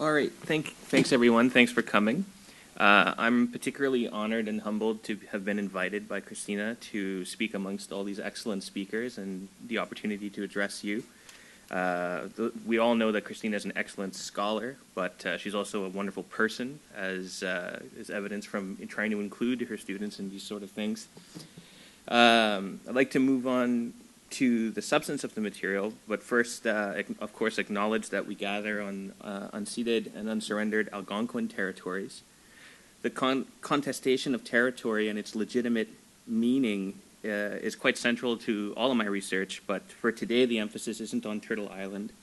All right. Thanks, everyone. Thanks for coming. I'm particularly honored and humbled to have been invited by Christina to speak amongst all these excellent speakers and the opportunity to address you. We all know that Christina is an excellent scholar, but she's also a wonderful person, as is evidence from trying to include her students in these sort of things. I'd like to move on to the substance of the material, but first, of course, acknowledge that we gather on unceded and unsurrendered Algonquin territories. The contestation of territory and its legitimate meaning is quite central to all of my research, but for today, the emphasis isn't on Turtle Island.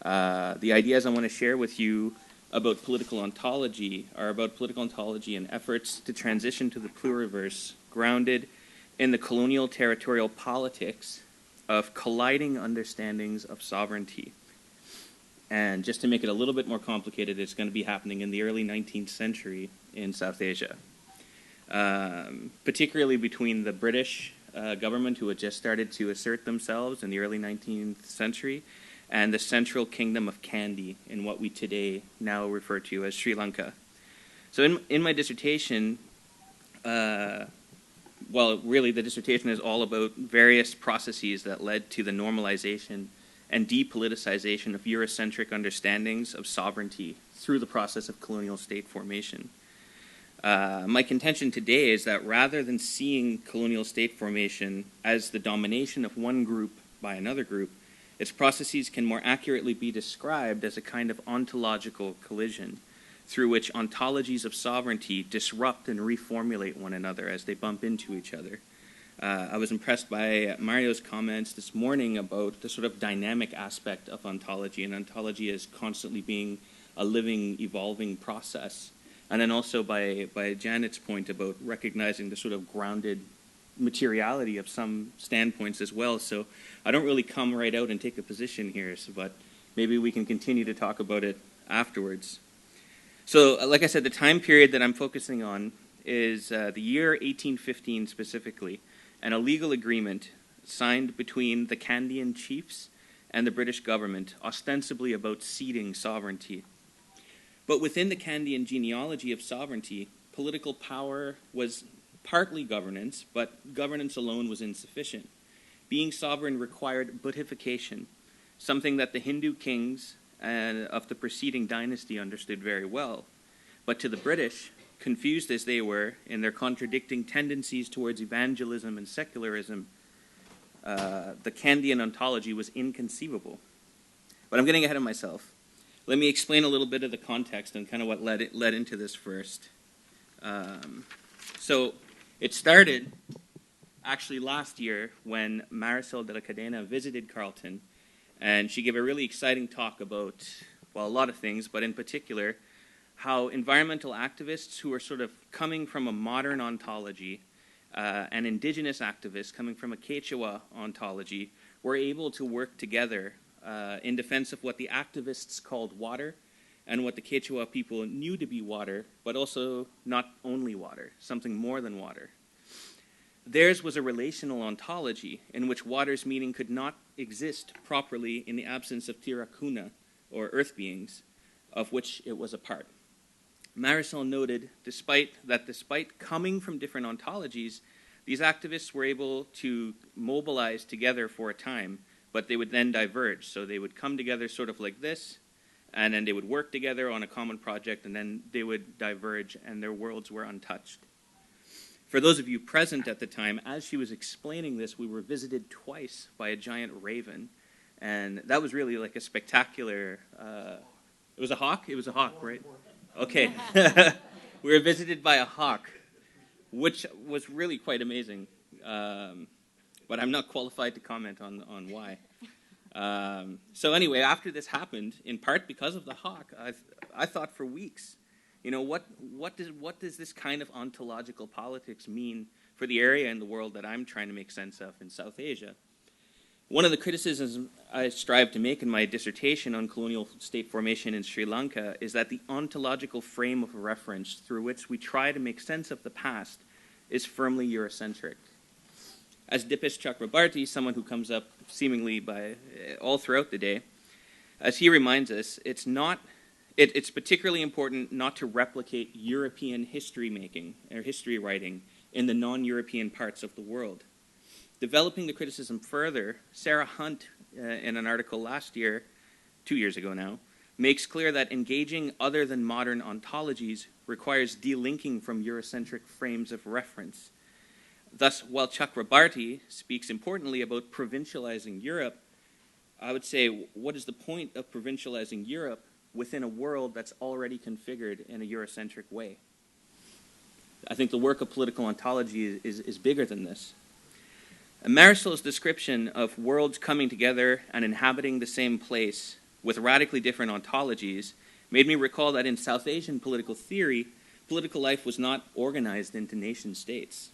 The ideas I want to share with you about political ontology are about political ontology and efforts to transition to the pluriverse, grounded in the colonial territorial politics of colliding understandings of sovereignty. And just to make it a little bit more complicated, it's going to be happening in the early 19th century in South Asia, particularly between the British government, who had just started to assert themselves in the early 19th century, and the central kingdom of Kandy in what we today now refer to as Sri Lanka. So in my dissertation, really the dissertation is all about various processes that led to the normalization and depoliticization of Eurocentric understandings of sovereignty through the process of colonial state formation. My contention today is that rather than seeing colonial state formation as the domination of one group by another group, its processes can more accurately be described as a kind of ontological collision through which ontologies of sovereignty disrupt and reformulate one another as they bump into each other. I was impressed by Mario's comments this morning about the sort of dynamic aspect of ontology, and ontology as constantly being a living, evolving process. And then also by Janet's point about recognizing the sort of grounded materiality of some standpoints as well. So I don't really come right out and take a position here, but maybe we can continue to talk about it afterwards. So, like I said, the time period that I'm focusing on is the year 1815 specifically, and a legal agreement signed between the Kandian chiefs and the British government, ostensibly about ceding sovereignty. But within the Kandian genealogy of sovereignty, political power was partly governance, but governance alone was insufficient. Being sovereign required beatification, something that the Hindu kings of the preceding dynasty understood very well. But to the British, confused as they were in their contradicting tendencies towards evangelism and secularism, the Kandian ontology was inconceivable. But I'm getting ahead of myself. Let me explain a little bit of the context and kind of what led into this first. So it started actually last year when Marisol de la Cadena visited Carleton, and she gave a really exciting talk about, well, a lot of things, but in particular, how environmental activists who are sort of coming from a modern ontology and indigenous activists coming from a Quechua ontology were able to work together in defense of what the activists called water and what the Quechua people knew to be water, but also not only water, something more than water. Theirs was a relational ontology in which water's meaning could not exist properly in the absence of tirakuna, or earth beings, of which it was a part. Marisol noted despite coming from different ontologies, these activists were able to mobilize together for a time, but they would then diverge. So they would come together sort of like this, and then they would work together on a common project, and then they would diverge, and their worlds were untouched. For those of you present at the time, as she was explaining this, we were visited twice by a giant raven, and that was really like a spectacular... it was a hawk? It was a hawk, right? Okay. We were visited by a hawk, which was really quite amazing, but I'm not qualified to comment on why. So anyway, after this happened, in part because of the hawk, I thought for weeks, you know, what does this kind of ontological politics mean for the area in the world that I'm trying to make sense of in South Asia? One of the criticisms I strive to make in my dissertation on colonial state formation in Sri Lanka is that the ontological frame of reference through which we try to make sense of the past is firmly Eurocentric. As Dipesh Chakrabarty, someone who comes up seemingly by all throughout the day, as he reminds us, it's not It's particularly important not to replicate European history making or history writing in the non-European parts of the world. Developing the criticism further, Sarah Hunt, in an article last year, 2 years ago now, makes clear that engaging other than modern ontologies requires delinking from Eurocentric frames of reference. Thus, while Chakrabarty speaks importantly about provincializing Europe, I would say, what is the point of provincializing Europe within a world that's already configured in a Eurocentric way? I think the work of political ontology is bigger than this. Marisol's description of worlds coming together and inhabiting the same place with radically different ontologies made me recall that in South Asian political theory, political life was not organized into nation states.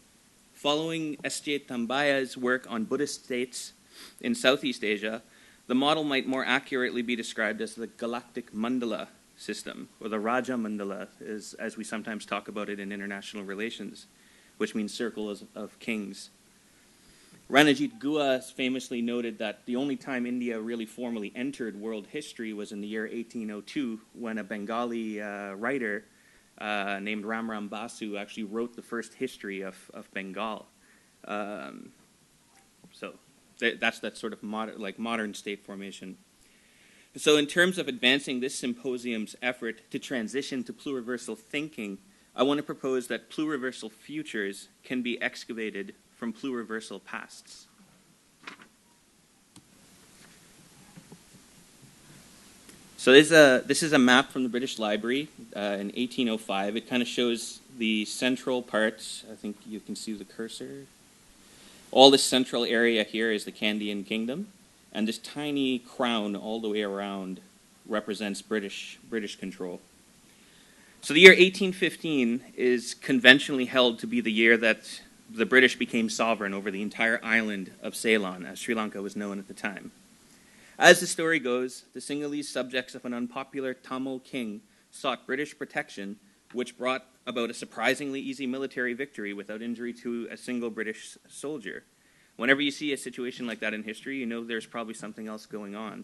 Following S.J. Tambaya's work on Buddhist states in Southeast Asia, the model might more accurately be described as the Galactic Mandala system, or the Raja Mandala, as we sometimes talk about it in international relations, which means circle of kings. Ranajit Guha famously noted that the only time India really formally entered world history was in the year 1802, when a Bengali writer named Ramram Basu actually wrote the first history of Bengal. So that's that sort of modern state formation. So in terms of advancing this symposium's effort to transition to pluriversal thinking, I want to propose that pluriversal futures can be excavated from pluriversal pasts. So this is a map from the British Library in 1805. It kind of shows the central parts. I think you can see the cursor. All this central area here is the Kandyan Kingdom, and this tiny crown all the way around represents British control. So the year 1815 is conventionally held to be the year that the British became sovereign over the entire island of Ceylon, as Sri Lanka was known at the time. As the story goes, the Sinhalese subjects of an unpopular Tamil king sought British protection, which brought about a surprisingly easy military victory without injury to a single British soldier. Whenever you see a situation like that in history, you know there's probably something else going on.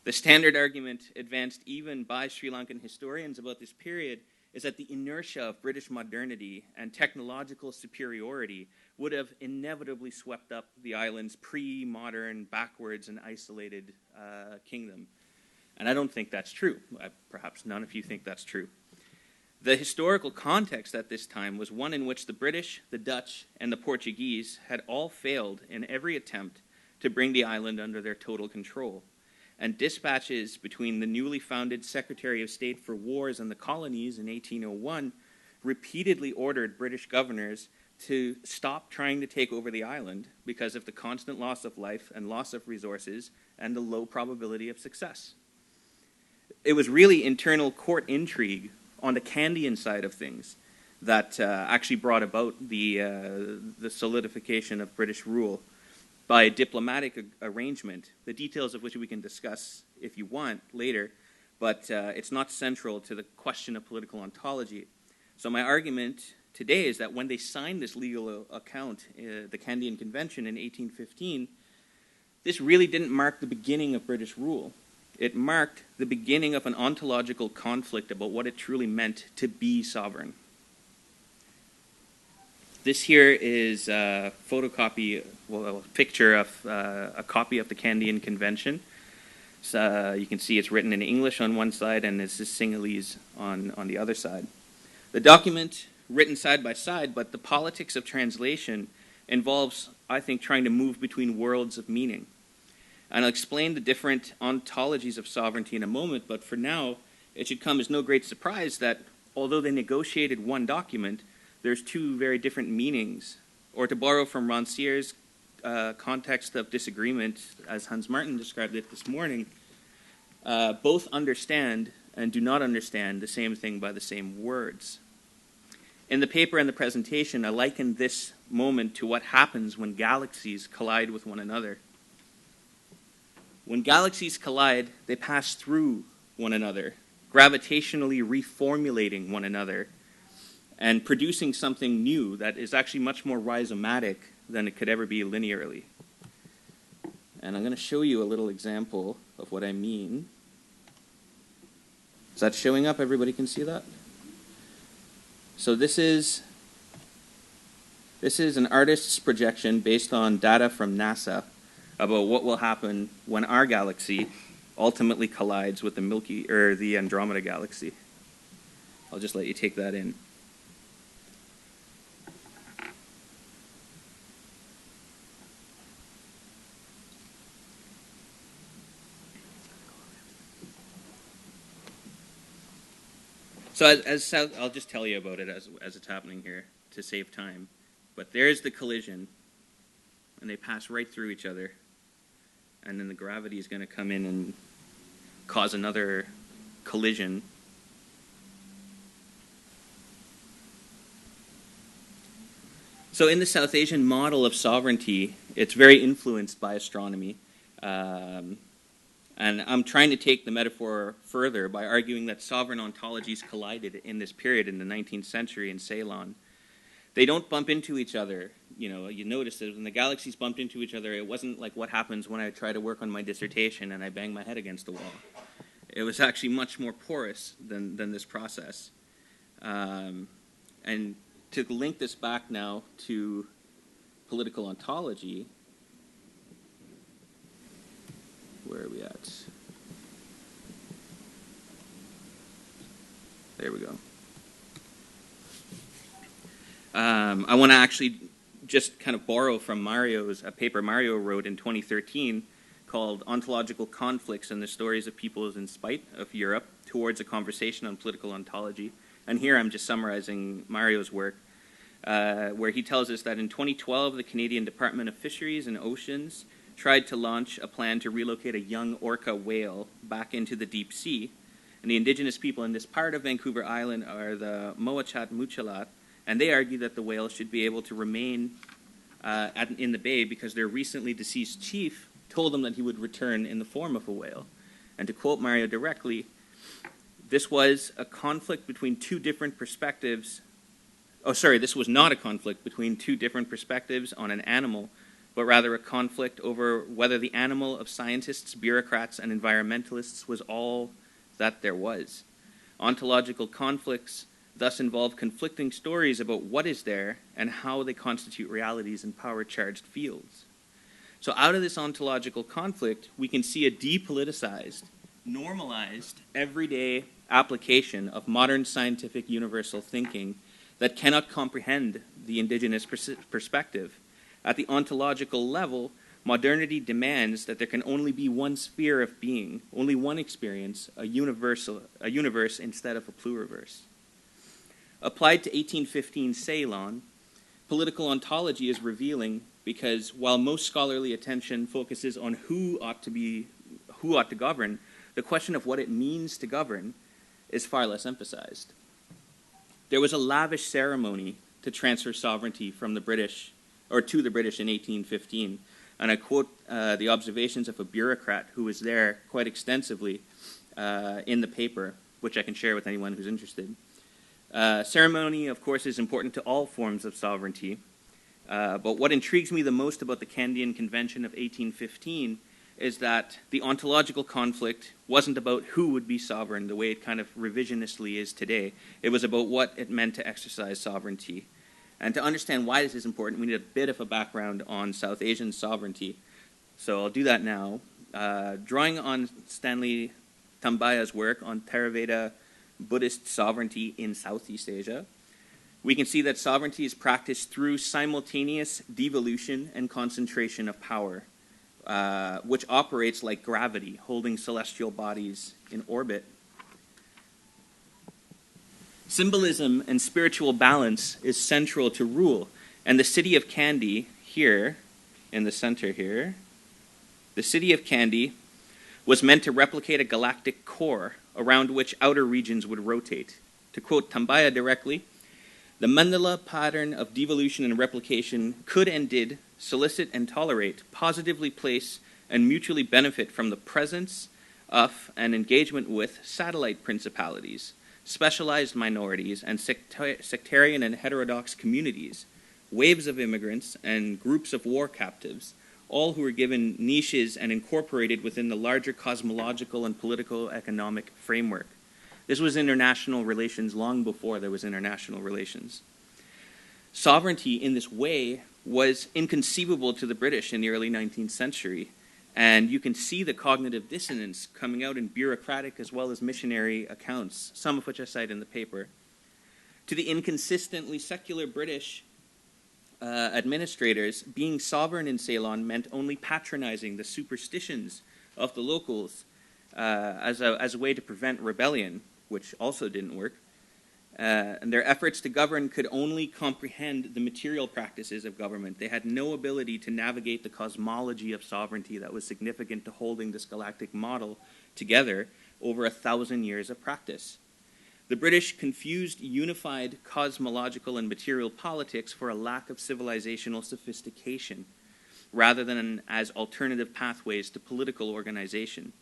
The standard argument advanced even by Sri Lankan historians about this period is that the inertia of British modernity and technological superiority would have inevitably swept up the island's pre-modern, backwards, and isolated kingdom. And I don't think that's true. Perhaps none of you think that's true. The historical context at this time was one in which the British, the Dutch, and the Portuguese had all failed in every attempt to bring the island under their total control. And dispatches between the newly founded Secretary of State for Wars and the Colonies in 1801 repeatedly ordered British governors to stop trying to take over the island because of the constant loss of life and loss of resources and the low probability of success. It was really internal court intrigue on the Kandyan side of things that actually brought about the solidification of British rule by a diplomatic arrangement, the details of which we can discuss if you want later, but it's not central to the question of political ontology. So my argument today is that when they signed this legal account, the Kandyan Convention in 1815, this really didn't mark the beginning of British rule. It marked the beginning of an ontological conflict about what it truly meant to be sovereign. This here is a picture of a copy of the Kandyan Convention. So, you can see it's written in English on one side and it's Sinhalese on the other side. The document, written side by side, but the politics of translation involves, I think, trying to move between worlds of meaning. And I'll explain the different ontologies of sovereignty in a moment, but for now, it should come as no great surprise that although they negotiated one document, there's two very different meanings. Or to borrow from Rancier's context of disagreement, as Hans Martin described it this morning, both understand and do not understand the same thing by the same words. In the paper and the presentation, I liken this moment to what happens when galaxies collide with one another. When galaxies collide, they pass through one another, gravitationally reformulating one another and producing something new that is actually much more rhizomatic than it could ever be linearly. And I'm going to show you a little example of what I mean. Is that showing up? Everybody can see that? So this is an artist's projection based on data from NASA about what will happen when our galaxy ultimately collides with the Andromeda galaxy. I'll just let you take that in. So I'll just tell you about it as it's happening here to save time. But there's the collision, and they pass right through each other. And then the gravity is going to come in and cause another collision. So in the South Asian model of sovereignty, it's very influenced by astronomy. And I'm trying to take the metaphor further by arguing that sovereign ontologies collided in this period in the 19th century in Ceylon. They don't bump into each other. You notice that when the galaxies bumped into each other, it wasn't like what happens when I try to work on my dissertation and I bang my head against the wall. It was actually much more porous than this process. And to link this back now to political ontology, where are we at? There we go. I want to actually just kind of borrow from a paper Mario wrote in 2013 called Ontological Conflicts and the Stories of Peoples in Spite of Europe Towards a Conversation on Political Ontology. And here I'm just summarizing Mario's work, where he tells us that in 2012, the Canadian Department of Fisheries and Oceans tried to launch a plan to relocate a young orca whale back into the deep sea. And the indigenous people in this part of Vancouver Island are the Moachat Muchalat, and they argue that the whale should be able to remain in the bay because their recently deceased chief told them that he would return in the form of a whale. And to quote Mario directly, this was a conflict between two different perspectives. This was not a conflict between two different perspectives on an animal, but rather a conflict over whether the animal of scientists, bureaucrats, and environmentalists was all that there was. Ontological conflicts thus involve conflicting stories about what is there and how they constitute realities in power-charged fields. So out of this ontological conflict, we can see a depoliticized, normalized, everyday application of modern scientific universal thinking that cannot comprehend the indigenous perspective. At the ontological level, modernity demands that there can only be one sphere of being, only one experience, a universe instead of a pluriverse. Applied to 1815 Ceylon, political ontology is revealing because while most scholarly attention focuses on who ought to govern, the question of what it means to govern is far less emphasized. There was a lavish ceremony to transfer sovereignty from the British to the British in 1815. And I quote the observations of a bureaucrat who was there quite extensively in the paper, which I can share with anyone who's interested. Ceremony, of course, is important to all forms of sovereignty. But what intrigues me the most about the Candian Convention of 1815 is that the ontological conflict wasn't about who would be sovereign the way it kind of revisionistly is today. It was about what it meant to exercise sovereignty. And to understand why this is important, we need a bit of a background on South Asian sovereignty. So I'll do that now. Drawing on Stanley Tambaya's work on Theravada Buddhist sovereignty in Southeast Asia, we can see that sovereignty is practiced through simultaneous devolution and concentration of power, which operates like gravity, holding celestial bodies in orbit. Symbolism and spiritual balance is central to rule. And the city of Kandy, here, in the center here, the city of Kandy was meant to replicate a galactic core around which outer regions would rotate. To quote Tambaya directly, the mandala pattern of devolution and replication could and did solicit and tolerate, positively place, and mutually benefit from the presence of and engagement with satellite principalities, specialized minorities, and sectarian and heterodox communities, waves of immigrants, and groups of war captives, all who were given niches and incorporated within the larger cosmological and political economic framework. This was international relations long before there was international relations. Sovereignty in this way was inconceivable to the British in the early 19th century. And you can see the cognitive dissonance coming out in bureaucratic as well as missionary accounts, some of which I cite in the paper. To the inconsistently secular British administrators, being sovereign in Ceylon meant only patronizing the superstitions of the locals as a way to prevent rebellion, which also didn't work. And their efforts to govern could only comprehend the material practices of government. They had no ability to navigate the cosmology of sovereignty that was significant to holding this galactic model together over 1,000 years of practice. The British confused unified cosmological and material politics for a lack of civilizational sophistication, rather than as alternative pathways to political organization.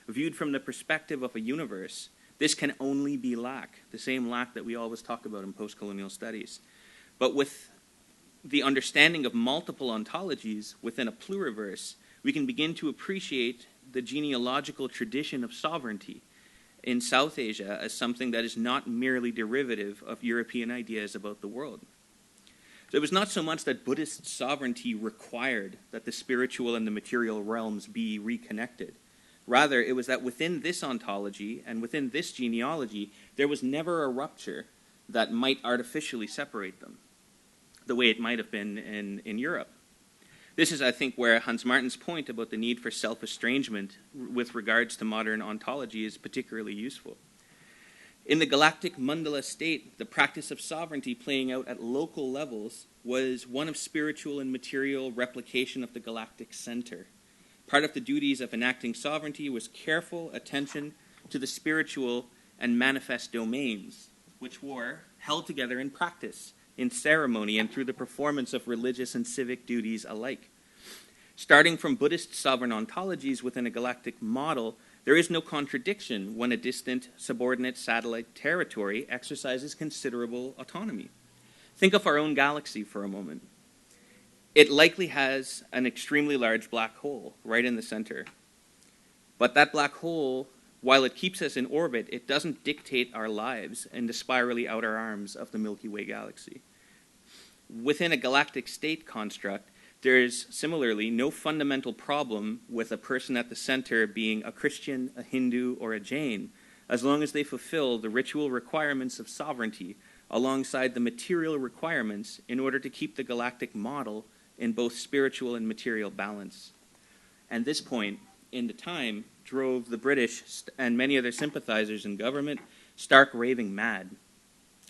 Viewed from the perspective of a universe, this can only be lack, the same lack that we always talk about in post-colonial studies. But with the understanding of multiple ontologies within a pluriverse, we can begin to appreciate the genealogical tradition of sovereignty in South Asia as something that is not merely derivative of European ideas about the world. So it was not so much that Buddhist sovereignty required that the spiritual and the material realms be reconnected. Rather, it was that within this ontology and within this genealogy, there was never a rupture that might artificially separate them, the way it might have been in Europe. This is, I think, where Hans Martin's point about the need for self-estrangement with regards to modern ontology is particularly useful. In the galactic mandala state, the practice of sovereignty playing out at local levels was one of spiritual and material replication of the galactic center. Part of the duties of enacting sovereignty was careful attention to the spiritual and manifest domains, which were held together in practice, in ceremony, and through the performance of religious and civic duties alike. Starting from Buddhist sovereign ontologies within a galactic model, there is no contradiction when a distant, subordinate satellite territory exercises considerable autonomy. Think of our own galaxy for a moment. It likely has an extremely large black hole right in the center. But that black hole, while it keeps us in orbit, it doesn't dictate our lives in the spirally outer arms of the Milky Way galaxy. Within a galactic state construct, there is similarly no fundamental problem with a person at the center being a Christian, a Hindu, or a Jain, as long as they fulfill the ritual requirements of sovereignty alongside the material requirements in order to keep the galactic model in both spiritual and material balance. And this point in the time drove the British and many other sympathizers in government stark raving mad.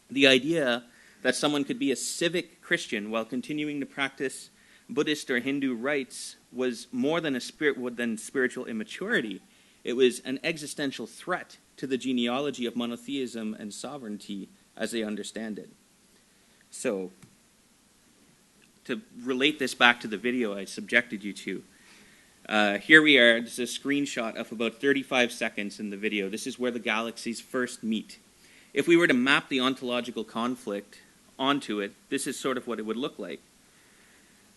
The idea that someone could be a civic Christian while continuing to practice Buddhist or Hindu rites was more than spiritual immaturity. It was an existential threat to the genealogy of monotheism and sovereignty as they understand it. So, to relate this back to the video I subjected you to, here we are. This is a screenshot of about 35 seconds in the video. This is where the galaxies first meet. If we were to map the ontological conflict onto it, this is sort of what it would look like.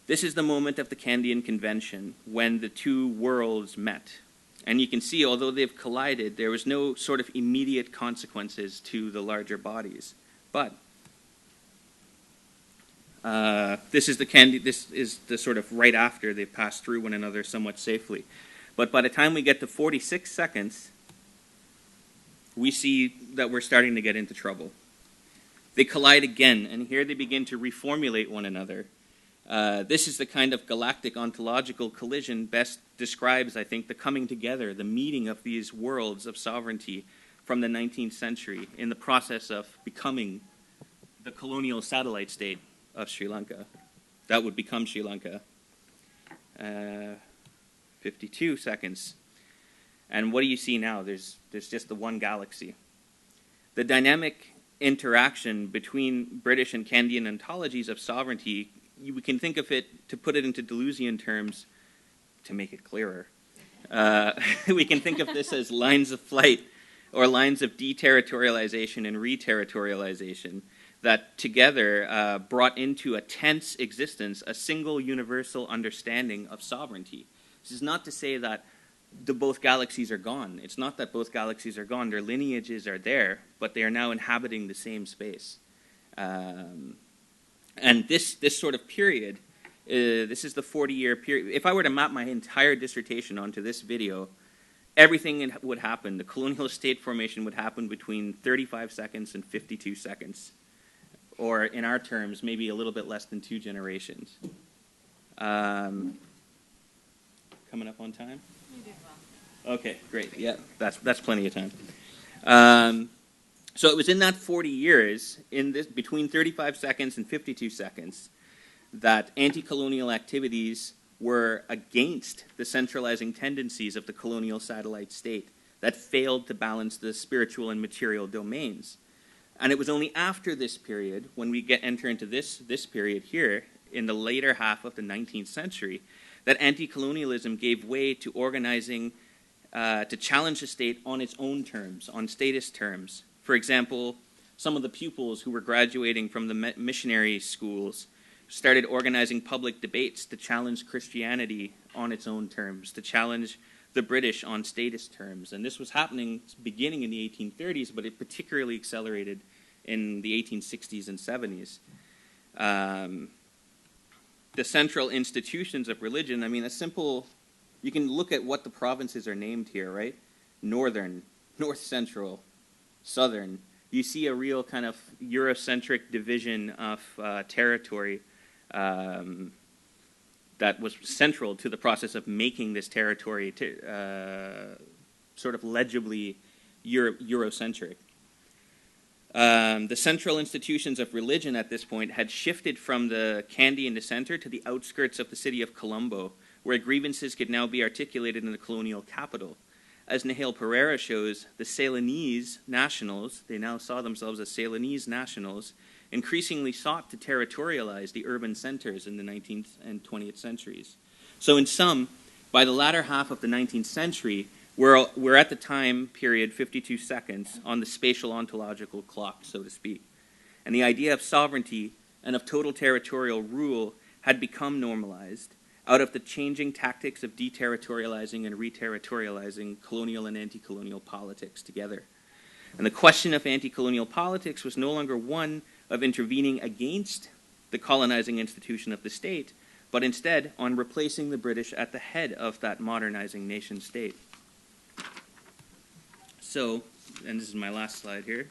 This is the moment of the Kandian Convention when the two worlds met. And you can see, although they've collided, there was no sort of immediate consequences to the larger bodies. But this is the sort of right after they've passed through one another somewhat safely. But by the time we get to 46 seconds, we see that we're starting to get into trouble. They collide again, and here they begin to reformulate one another. This is the kind of galactic ontological collision best describes, I think, the coming together, the meeting of these worlds of sovereignty from the 19th century in the process of becoming the colonial satellite state of Sri Lanka. That would become Sri Lanka. 52 seconds. And what do you see now? There's just the one galaxy. The dynamic interaction between British and Kandian ontologies of sovereignty, we can think of it, to put it into Deleuzian terms, to make it clearer, we can think of this as lines of flight or lines of deterritorialization and reterritorialization that together brought into a tense existence a single universal understanding of sovereignty. This is not to say that both galaxies are gone. It's not that both galaxies are gone. Their lineages are there, but they are now inhabiting the same space. And this sort of period, this is the 40-year period. If I were to map my entire dissertation onto this video, everything would happen. The colonial state formation would happen between 35 seconds and 52 seconds. Or in our terms, maybe a little bit less than 2 generations. Coming up on time? You did well. Okay, great. Yeah, that's plenty of time. So it was in that 40 years, between 35 seconds and 52 seconds, that anti-colonial activities were against the centralizing tendencies of the colonial satellite state that failed to balance the spiritual and material domains. And it was only after this period, when we enter into this period here, in the later half of the 19th century, that anti-colonialism gave way to organizing to challenge the state on its own terms, on statist terms. For example, some of the pupils who were graduating from the missionary schools started organizing public debates to challenge Christianity on its own terms, to challenge the British on statist terms. And this was happening beginning in the 1830s, but it particularly accelerated in the 1860s and 70s. The central institutions of religion, I mean, you can look at what the provinces are named here, right? Northern, North Central, Southern. You see a real kind of Eurocentric division of territory that was central to the process of making this territory sort of legibly Eurocentric. The central institutions of religion at this point had shifted from the Kandy in the center to the outskirts of the city of Colombo, where grievances could now be articulated in the colonial capital. As Nahel Pereira shows, the Ceylonese nationals, they now saw themselves as Ceylonese nationals, increasingly sought to territorialize the urban centers in the 19th and 20th centuries. So in sum, by the latter half of the 19th century, we're at the time period 52 seconds on the spatial ontological clock, so to speak. And the idea of sovereignty and of total territorial rule had become normalized out of the changing tactics of deterritorializing and reterritorializing colonial and anti-colonial politics together. And the question of anti-colonial politics was no longer one of intervening against the colonizing institution of the state, but instead on replacing the British at the head of that modernizing nation state. So, and this is my last slide here,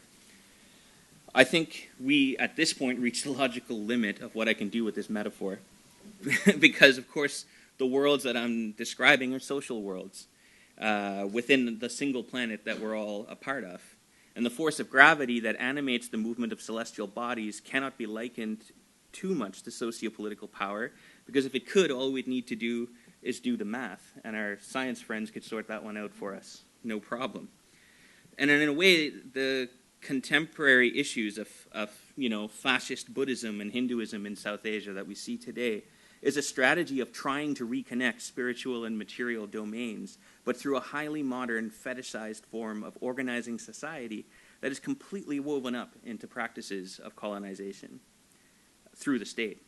I think we, at this point, reached the logical limit of what I can do with this metaphor. Because, of course, the worlds that I'm describing are social worlds within the single planet that we're all a part of. And the force of gravity that animates the movement of celestial bodies cannot be likened too much to sociopolitical power, because if it could, all we'd need to do is do the math, and our science friends could sort that one out for us, no problem. And in a way, the contemporary issues of fascist Buddhism and Hinduism in South Asia that we see today is a strategy of trying to reconnect spiritual and material domains, but through a highly modern, fetishized form of organizing society that is completely woven up into practices of colonization through the state.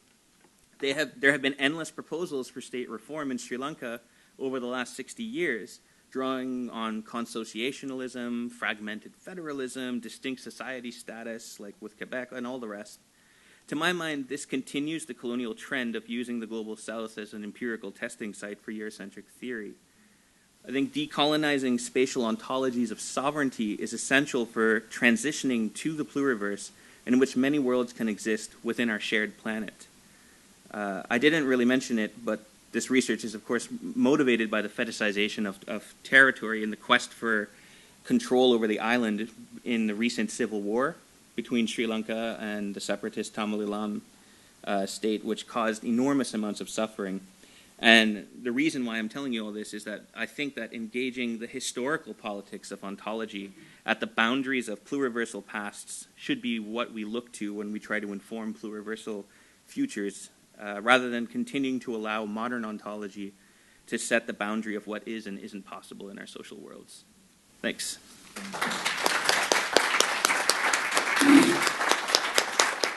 There have been endless proposals for state reform in Sri Lanka over the last 60 years, drawing on consociationalism, fragmented federalism, distinct society status, like with Quebec, and all the rest. To my mind, this continues the colonial trend of using the Global South as an empirical testing site for Eurocentric theory. I think decolonizing spatial ontologies of sovereignty is essential for transitioning to the pluriverse in which many worlds can exist within our shared planet. I didn't really mention it, but this research is, of course, motivated by the fetishization of territory and the quest for control over the island in the recent civil war between Sri Lanka and the separatist Tamil Eelam state, which caused enormous amounts of suffering. And the reason why I'm telling you all this is that I think that engaging the historical politics of ontology at the boundaries of pluriversal pasts should be what we look to when we try to inform pluriversal futures, rather than continuing to allow modern ontology to set the boundary of what is and isn't possible in our social worlds. Thanks.